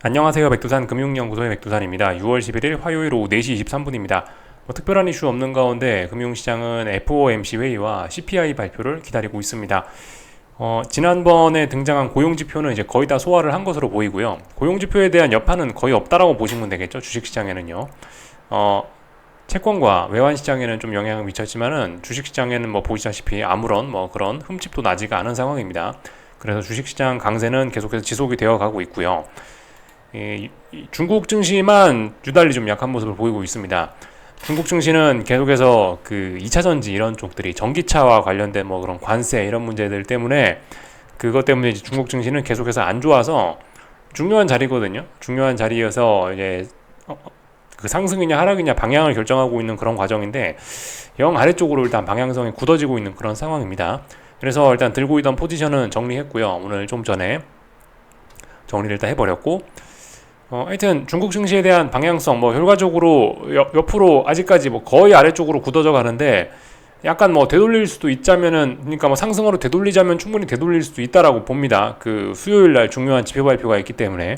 안녕하세요. 백두산 금융연구소의 백두산입니다. 6월 11일 화요일 오후 4시 23분입니다. 특별한 이슈 없는 가운데 금융시장은 FOMC 회의와 CPI 발표를 기다리고 있습니다. 지난번에 등장한 고용지표는 이제 거의 다 소화를 한 것으로 보이고요. 고용지표에 대한 여파는 거의 없다라고 보시면 되겠죠. 주식시장에는요. 채권과 외환시장에는 좀 영향을 미쳤지만은 주식시장에는 뭐 보시다시피 아무런 뭐 그런 흠집도 나지가 않은 상황입니다. 그래서 주식시장 강세는 계속해서 지속이 되어 가고 있고요. 중국 증시만 유달리 좀 약한 모습을 보이고 있습니다. 중국 증시는 계속해서 그 2차 전지 이런 쪽들이 전기차와 관련된 뭐 그런 관세 이런 문제들 때문에 그것 때문에 이제 중국 증시는 계속해서 안 좋아서 중요한 자리거든요. 중요한 자리여서 이제 그 상승이냐 하락이냐 방향을 결정하고 있는 그런 과정인데 영 아래쪽으로 일단 방향성이 굳어지고 있는 그런 상황입니다. 그래서 일단 들고 있던 포지션은 정리했고요. 오늘 좀 전에 정리를 일단 해버렸고 하여튼 중국 증시에 대한 방향성 뭐 결과적으로 옆으로 아직까지 뭐 거의 아래쪽으로 굳어져 가는데 약간 뭐 되돌릴 수도 있자면은 그러니까 뭐 상승으로 되돌리자면 충분히 되돌릴 수도 있다라고 봅니다. 그 수요일 날 중요한 지표 발표가 있기 때문에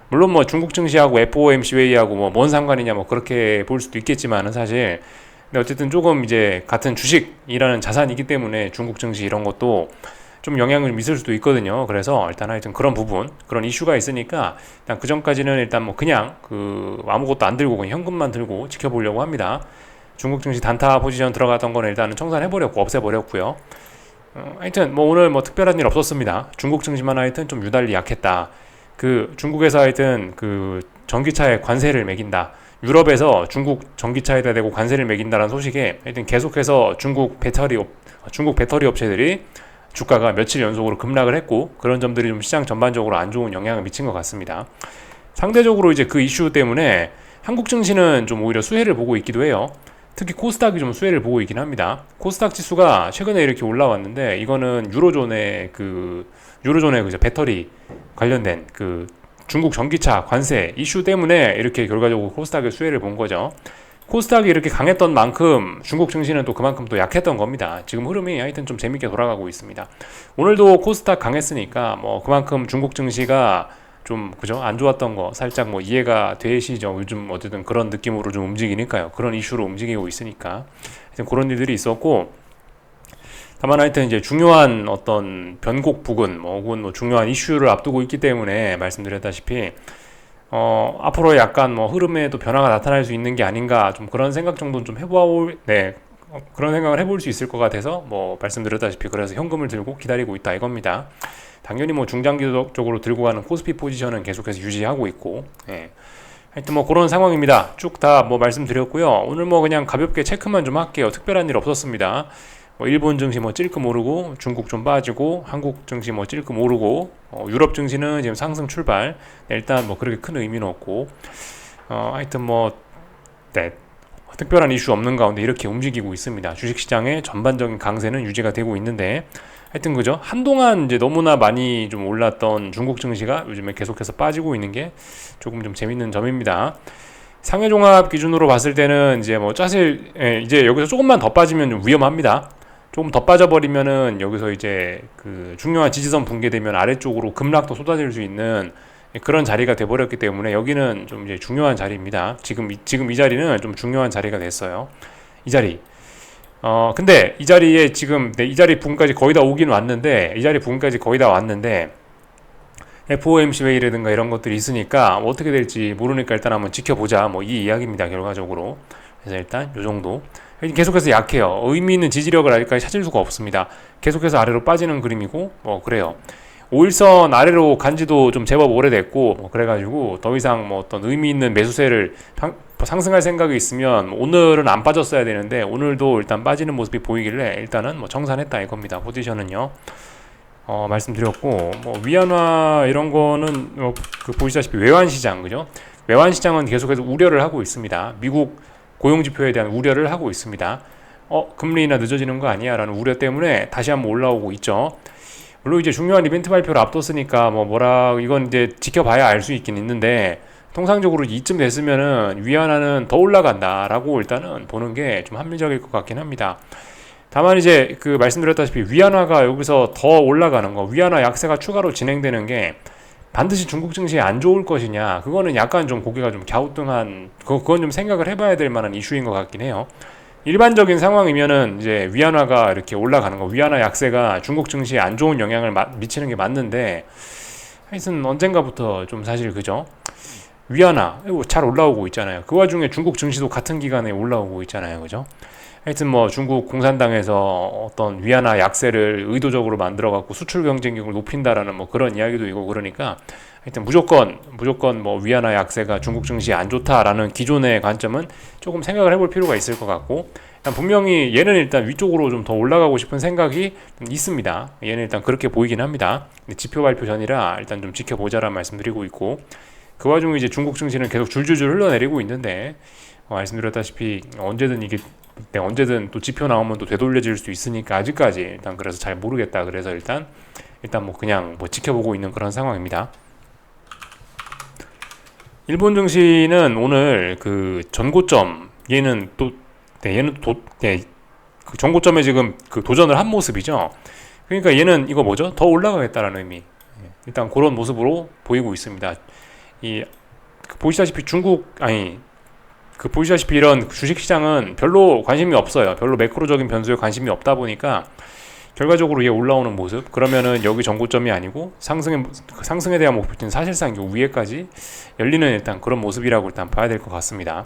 물론 뭐 중국 증시하고 FOMC 회의하고 뭐 뭔 상관이냐 뭐 그렇게 볼 수도 있겠지만은 사실 근데 어쨌든 조금 이제 같은 주식이라는 자산이기 때문에 중국 증시 이런 것도 좀 영향을 미칠 수도 있거든요. 그래서 일단 하여튼 그런 부분, 그런 이슈가 있으니까 일단 그 전까지는 일단 뭐 그냥 그 아무것도 안 들고 그냥 현금만 들고 지켜보려고 합니다. 중국 증시 단타 포지션 들어갔던 거는 일단은 청산해버렸고 없애버렸고요. 하여튼 뭐 오늘 뭐 특별한 일 없었습니다. 중국 증시만 하여튼 좀 유달리 약했다. 그 중국에서 하여튼 그 전기차에 관세를 매긴다. 유럽에서 중국 전기차에다 대고 관세를 매긴다는 소식에 하여튼 계속해서 중국 배터리 업체들이 주가가 며칠 연속으로 급락을 했고 그런 점들이 좀 시장 전반적으로 안 좋은 영향을 미친 것 같습니다. 상대적으로 이제 그 이슈 때문에 한국 증시는 좀 오히려 수혜를 보고 있기도 해요. 특히 코스닥이 좀 수혜를 보고 있긴 합니다. 코스닥 지수가 최근에 이렇게 올라왔는데 이거는 유로존의 그 배터리 관련된 그 중국 전기차 관세 이슈 때문에 이렇게 결과적으로 코스닥의 수혜를 본 거죠. 코스닥이 이렇게 강했던 만큼 중국 증시는 또 그만큼 또 약했던 겁니다. 지금 흐름이 하여튼 좀 재밌게 돌아가고 있습니다. 오늘도 코스닥 강했으니까 뭐 그만큼 중국 증시가 좀 그죠 안 좋았던 거 살짝 뭐 이해가 되시죠. 요즘 어쨌든 그런 느낌으로 좀 움직이니까요. 그런 이슈로 움직이고 있으니까 하여튼 그런 일들이 있었고 다만 하여튼 이제 중요한 어떤 변곡 부근 혹은 뭐 중요한 이슈를 앞두고 있기 때문에 말씀드렸다시피 앞으로 약간 뭐 흐름에도 변화가 나타날 수 있는 게 아닌가 좀 그런 생각 정도는 좀 그런 생각을 해볼 수 있을 것 같아서 뭐 말씀드렸다시피 그래서 현금을 들고 기다리고 있다 이겁니다. 당연히 뭐 중장기적으로 들고 가는 코스피 포지션은 계속해서 유지하고 있고, 하여튼 뭐 그런 상황입니다. 쭉 다 뭐 말씀드렸고요. 오늘 뭐 그냥 가볍게 체크만 좀 할게요. 특별한 일 없었습니다. 뭐 일본 증시 뭐 찔끔 오르고 중국 좀 빠지고 한국 증시 뭐 찔끔 오르고 유럽 증시는 지금 상승 출발. 일단 뭐 그렇게 큰 의미는 없고 하여튼 뭐 특별한 이슈 없는 가운데 이렇게 움직이고 있습니다. 주식시장의 전반적인 강세는 유지가 되고 있는데 하여튼 그죠? 한동안 이제 너무나 많이 좀 올랐던 중국 증시가 요즘에 계속해서 빠지고 있는 게 조금 좀 재밌는 점입니다. 상해종합 기준으로 봤을 때는 이제 뭐 사실 이제 여기서 조금만 더 빠지면 좀 위험합니다. 조금 더 빠져버리면은 여기서 이제 그 중요한 지지선 붕괴되면 아래쪽으로 급락도 쏟아질 수 있는 그런 자리가 돼버렸기 때문에 여기는 좀 이제 중요한 자리입니다. 지금 이 자리는 좀 중요한 자리가 됐어요. 이 자리. 근데 이 자리에 지금 이 자리 부분까지 거의 다 오긴 왔는데 이 자리 부분까지 거의 다 왔는데 FOMC 회의라든가 이런 것들이 있으니까 뭐 어떻게 될지 모르니까 일단 한번 지켜보자 뭐 이 이야기입니다 결과적으로. 그래서 일단 요 정도 계속해서 약해요. 의미 있는 지지력을 아직까지 찾을 수가 없습니다. 계속해서 아래로 빠지는 그림이고 뭐 그래요. 5일선 아래로 간지도 좀 제법 오래됐고 뭐 그래가지고 더 이상 뭐 어떤 의미 있는 매수세를 상승할 생각이 있으면 오늘은 안 빠졌어야 되는데 오늘도 일단 빠지는 모습이 보이길래 일단은 뭐 정산했다 이겁니다. 포지션은요. 말씀드렸고 뭐 위안화 이런 거는 그 보시다시피 외환 시장 그죠? 외환 시장은 계속해서 우려를 하고 있습니다. 미국 고용 지표에 대한 우려를 하고 있습니다. 금리나 늦어지는 거 아니야라는 우려 때문에 다시 한번 올라오고 있죠. 물론 이제 중요한 이벤트 발표를 앞뒀으니까 이건 이제 지켜봐야 알 수 있긴 있는데 통상적으로 이쯤 됐으면은 위안화는 더 올라간다라고 일단은 보는 게 좀 합리적일 것 같긴 합니다. 다만 이제 그 말씀드렸다시피 위안화가 여기서 더 올라가는 거, 위안화 약세가 추가로 진행되는 게 반드시 중국 증시에 안 좋을 것이냐, 그거는 약간 좀 고개가 좀 갸우뚱한, 그건 좀 생각을 해봐야 될 만한 이슈인 것 같긴 해요. 일반적인 상황이면은 이제 위안화가 이렇게 올라가는 거, 위안화 약세가 중국 증시에 안 좋은 영향을 미치는 게 맞는데, 하여튼 언젠가부터 좀 사실 그죠? 위안화 잘 올라오고 있잖아요. 그 와중에 중국 증시도 같은 기간에 올라오고 있잖아요. 그죠? 하여튼 뭐 중국 공산당에서 어떤 위안화 약세를 의도적으로 만들어 갖고 수출 경쟁력을 높인다라는 뭐 그런 이야기도 있고, 그러니까 하여튼 무조건 뭐 위안화 약세가 중국 증시에 안 좋다라는 기존의 관점은 조금 생각을 해볼 필요가 있을 것 같고, 일단 분명히 얘는 일단 위쪽으로 좀 더 올라가고 싶은 생각이 좀 있습니다. 얘는 일단 그렇게 보이긴 합니다. 근데 지표 발표 전이라 일단 좀 지켜보자라는 말씀드리고 있고, 그 와중에 이제 중국 증시는 계속 줄줄줄 흘러내리고 있는데, 말씀드렸다시피 언제든 또 지표 나오면 또 되돌려질 수 있으니까 아직까지 일단 그래서 잘 모르겠다. 그래서 일단 뭐 그냥 뭐 지켜보고 있는 그런 상황입니다. 일본 증시는 오늘 그 전고점, 얘는 그 전고점에 지금 그 도전을 한 모습이죠. 그러니까 얘는 이거 뭐죠? 더 올라가겠다라는 의미. 일단 그런 모습으로 보이고 있습니다. 보시다시피 보시다시피 이런 주식시장은 별로 관심이 없어요. 별로 매크로적인 변수에 관심이 없다 보니까 결과적으로 얘 올라오는 모습, 그러면은 여기 전고점이 아니고 상승에 대한 목표치는 사실상 요 위에까지 열리는 일단 그런 모습이라고 일단 봐야 될 것 같습니다.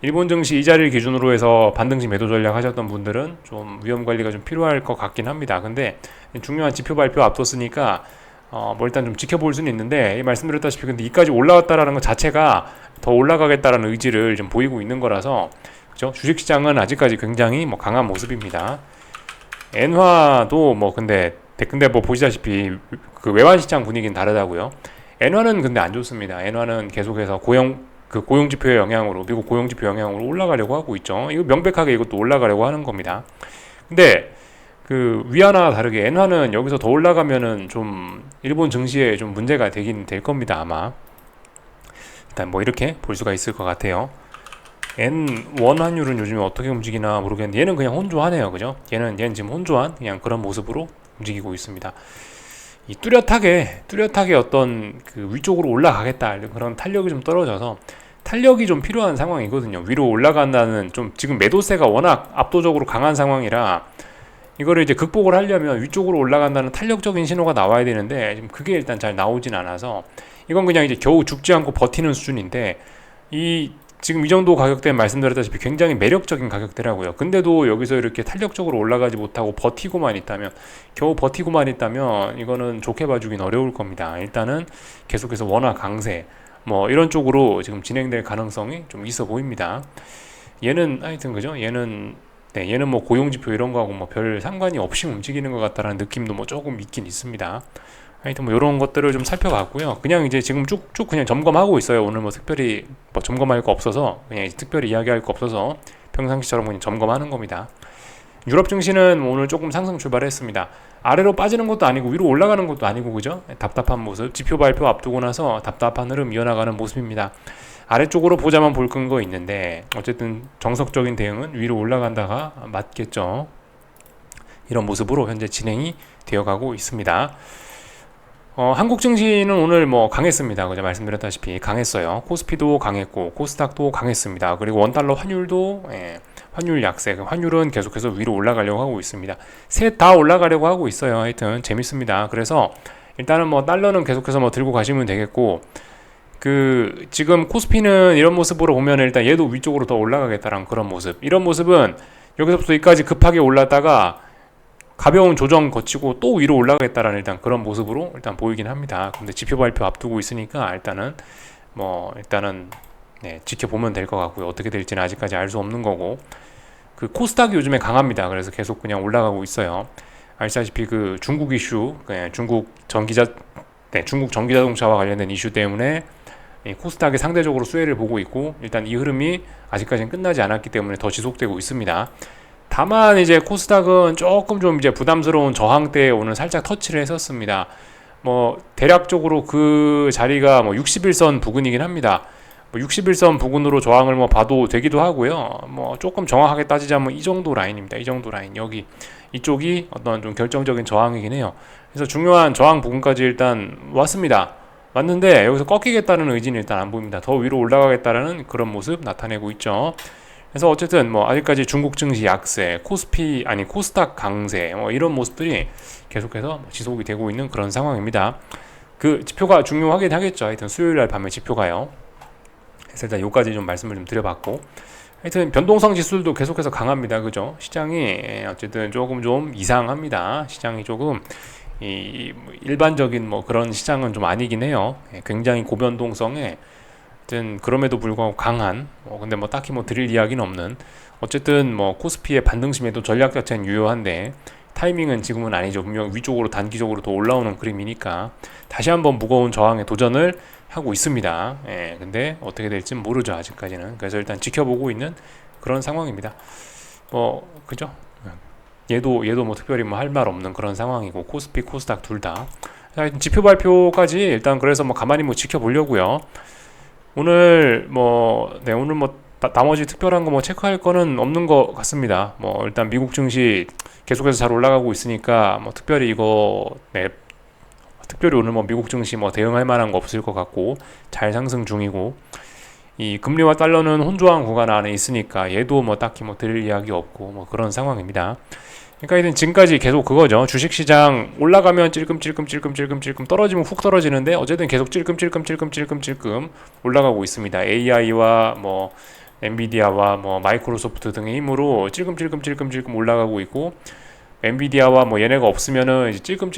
일본 증시 이 자리를 기준으로 해서 반등시 매도 전략 하셨던 분들은 좀 위험 관리가 좀 필요할 것 같긴 합니다. 근데 중요한 지표 발표 앞뒀으니까 뭐 일단 좀 지켜볼 수는 있는데, 말씀드렸다시피 근데 이까지 올라왔다라는 것 자체가 더 올라가겠다라는 의지를 좀 보이고 있는 거라서, 그죠? 주식시장은 아직까지 굉장히 뭐 강한 모습입니다. 엔화도 뭐 근데 뭐 보시다시피 그 외환시장 분위기는 다르다고요. 엔화는 근데 안 좋습니다. 엔화는 계속해서 고용지표의 영향으로, 미국 고용지표 영향으로 올라가려고 하고 있죠. 이거 명백하게 이것도 올라가려고 하는 겁니다. 근데 그 위안화와 다르게 엔화는 여기서 더 올라가면은 좀 일본 증시에 좀 문제가 되긴 될 겁니다. 아마 일단 뭐 이렇게 볼 수가 있을 것 같아요. N1 환율은 요즘에 어떻게 움직이나 모르겠는데 얘는 그냥 혼조하네요. 그죠? 얘는 지금 혼조한 그냥 그런 모습으로 움직이고 있습니다. 이 뚜렷하게 어떤 그 위쪽으로 올라가겠다 그런 탄력이 좀 떨어져서, 탄력이 좀 필요한 상황이거든요. 위로 올라간다는, 좀 지금 매도세가 워낙 압도적으로 강한 상황이라 이거를 이제 극복을 하려면 위쪽으로 올라간다는 탄력적인 신호가 나와야 되는데 지금 그게 일단 잘 나오진 않아서, 이건 그냥 이제 겨우 죽지 않고 버티는 수준인데, 지금 이 정도 가격대는 말씀드렸다시피 굉장히 매력적인 가격대라고요. 근데도 여기서 이렇게 탄력적으로 올라가지 못하고 겨우 버티고만 있다면 이거는 좋게 봐주긴 어려울 겁니다. 일단은 계속해서 원화 강세 뭐 이런 쪽으로 지금 진행될 가능성이 좀 있어 보입니다. 얘는 하여튼 그죠? 얘는 뭐 고용지표 이런 거하고 뭐 별 상관이 없이 움직이는 것 같다라는 느낌도 뭐 조금 있긴 있습니다. 하여튼 뭐 이런 것들을 좀 살펴봤고요. 그냥 이제 지금 쭉쭉 그냥 점검하고 있어요. 오늘 뭐 특별히 뭐 점검할 거 없어서, 그냥 특별히 이야기할 거 없어서 평상시처럼 그냥 점검하는 겁니다. 유럽 증시는 오늘 조금 상승 출발했습니다. 아래로 빠지는 것도 아니고 위로 올라가는 것도 아니고, 그죠? 답답한 모습, 지표 발표 앞두고 나서 답답한 흐름 이어나가는 모습입니다. 아래쪽으로 보자만 볼 근거 있는데 어쨌든 정석적인 대응은 위로 올라간다가 맞겠죠. 이런 모습으로 현재 진행이 되어가고 있습니다. 한국 증시는 오늘 뭐 강했습니다. 그죠? 말씀드렸다시피 강했어요. 코스피도 강했고 코스닥도 강했습니다. 그리고 원달러 환율도 환율 약세, 환율은 계속해서 위로 올라가려고 하고 있습니다. 셋 다 올라가려고 하고 있어요. 하여튼 재밌습니다. 그래서 일단은 뭐 달러는 계속해서 뭐 들고 가시면 되겠고, 지금 코스피는 이런 모습으로 보면 일단 얘도 위쪽으로 더 올라가겠다라는 그런 모습. 이런 모습은 여기서부터 여기까지 급하게 올랐다가 가벼운 조정 거치고 또 위로 올라가겠다라는 일단 그런 모습으로 일단 보이긴 합니다. 근데 지표 발표 앞두고 있으니까 일단은 지켜보면 될 것 같고요. 어떻게 될지는 아직까지 알 수 없는 거고, 코스닥이 요즘에 강합니다. 그래서 계속 그냥 올라가고 있어요. 아시다시피 중국 이슈, 중국 전기자동차와 관련된 이슈 때문에 코스닥이 상대적으로 수혜를 보고 있고, 일단 이 흐름이 아직까지는 끝나지 않았기 때문에 더 지속되고 있습니다. 다만 이제 코스닥은 조금 좀 이제 부담스러운 저항대에 오늘 살짝 터치를 했었습니다. 뭐 대략적으로 그 자리가 뭐 61선 부근이긴 합니다. 뭐 61선 부근으로 저항을 뭐 봐도 되기도 하고요. 뭐 조금 정확하게 따지자면 이 정도 라인입니다. 이 정도 라인, 이쪽이 어떤 좀 결정적인 저항이긴 해요. 그래서 중요한 저항 부근까지 일단 왔습니다. 맞는데 여기서 꺾이겠다는 의지는 일단 안 보입니다. 더 위로 올라가겠다는 그런 모습 나타내고 있죠. 그래서 어쨌든 뭐 아직까지 중국 증시 약세, 코스피 아니 코스닥 강세 뭐 이런 모습들이 계속해서 지속이 되고 있는 그런 상황입니다. 그 지표가 중요하긴 하겠죠. 하여튼 수요일 날 밤에 지표가요. 그래서 일단 여기까지 좀 말씀을 좀 드려봤고, 하여튼 변동성 지수도 계속해서 강합니다. 그죠? 시장이 어쨌든 조금 좀 이상합니다. 시장이 조금 일반적인 뭐 그런 시장은 좀 아니긴 해요. 굉장히 고변동성에 어쨌든 그럼에도 불구하고 강한 근데 뭐 딱히 뭐 드릴 이야기는 없는, 어쨌든 뭐 코스피의 반등심에도 전략 자체는 유효한데 타이밍은 지금은 아니죠. 분명 위쪽으로 단기적으로 더 올라오는 그림이니까 다시 한번 무거운 저항에 도전을 하고 있습니다. 근데 어떻게 될지는 모르죠, 아직까지는. 그래서 일단 지켜보고 있는 그런 상황입니다. 그죠? 얘도 뭐 특별히 뭐 할 말 없는 그런 상황이고, 코스피 코스닥 둘 다. 지표 발표까지 일단 그래서 뭐 가만히 뭐 지켜보려고요. 오늘 오늘 나머지 특별한 거 뭐 체크할 거는 없는 것 같습니다. 일단 미국 증시 계속해서 잘 올라가고 있으니까 특별히 특별히 오늘 미국 증시 대응할 만한 거 없을 것 같고 잘 상승 중이고, 이 금리와 달러는 혼조한 구간 안에 있으니까 얘도 딱히 드릴 이야기 없고 그런 상황입니다. 그러니까 지금까지 계속 그거죠. 주식시장 올라가면 찔끔찔끔 떨어지면 훅 떨어지는데 어쨌든 계속 찔끔 올라가고 있습니다. AI와 엔비디아와 마이크로소프트 등의 힘으로 찔끔 올라가고 있고, 엔비디아와 얘네가 없으면은 이제 찔끔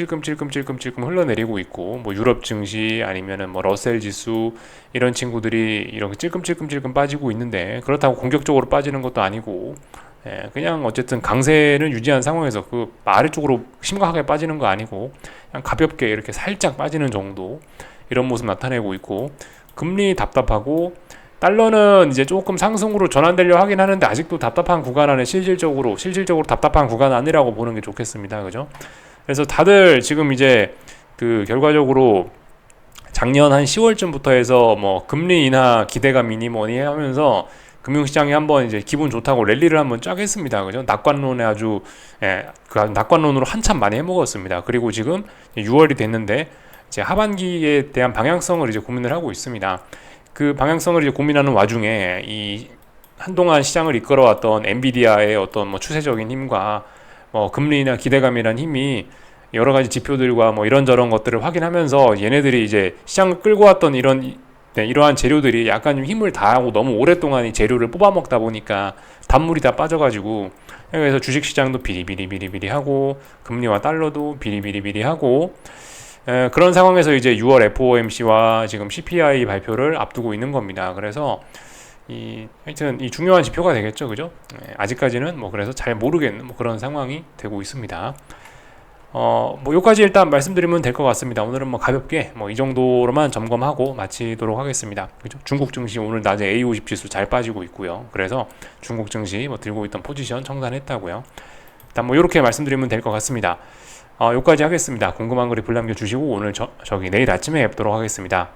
흘러내리고 있고, 유럽 증시 아니면은 러셀 지수 이런 친구들이 이렇게 찔끔 빠지고 있는데, 그렇다고 공격적으로 빠지는 것도 아니고, 그냥 어쨌든 강세는 유지한 상황에서 그 아래쪽으로 심각하게 빠지는 거 아니고 그냥 가볍게 이렇게 살짝 빠지는 정도, 이런 모습 나타내고 있고, 금리 답답하고 달러는 이제 조금 상승으로 전환되려 하긴 하는데 아직도 답답한 구간 안에 실질적으로 답답한 구간 아니라고 보는 게 좋겠습니다. 그죠? 그래서 다들 지금 이제 그 결과적으로 작년 한 10월쯤부터 해서 금리 인하 기대감이니 뭐니 하면서 금융시장이 한번 이제 기분 좋다고 랠리를 한번 쫙 했습니다. 그죠? 낙관론에 그 낙관론으로 한참 많이 해먹었습니다. 그리고 지금 6월이 됐는데 이제 하반기에 대한 방향성을 이제 고민을 하고 있습니다. 그 방향성을 이제 고민하는 와중에 이 한동안 시장을 이끌어왔던 엔비디아의 어떤 추세적인 힘과 금리나 기대감이란 힘이 여러 가지 지표들과 이런저런 것들을 확인하면서 얘네들이 이제 시장을 끌고 왔던 이러한 재료들이 약간 좀 힘을 다하고 너무 오랫동안 이 재료를 뽑아먹다 보니까 단물이 다 빠져가지고, 그래서 주식시장도 비리비리 하고 금리와 달러도 비리비리 하고, 그런 상황에서 이제 6월 FOMC와 지금 CPI 발표를 앞두고 있는 겁니다. 그래서 하여튼 이 중요한 지표가 되겠죠, 그죠? 아직까지는 그래서 잘 모르겠는 그런 상황이 되고 있습니다. 요까지 일단 말씀드리면 될 것 같습니다. 오늘은 가볍게 이 정도로만 점검하고 마치도록 하겠습니다. 그죠? 중국 증시 오늘 낮에 A50 지수 잘 빠지고 있고요. 그래서 중국 증시 들고 있던 포지션 청산했다고요. 일단 요렇게 말씀드리면 될 것 같습니다. 요까지 하겠습니다. 궁금한 거 리플 남겨주시고 오늘 저기 내일 아침에 뵙도록 하겠습니다.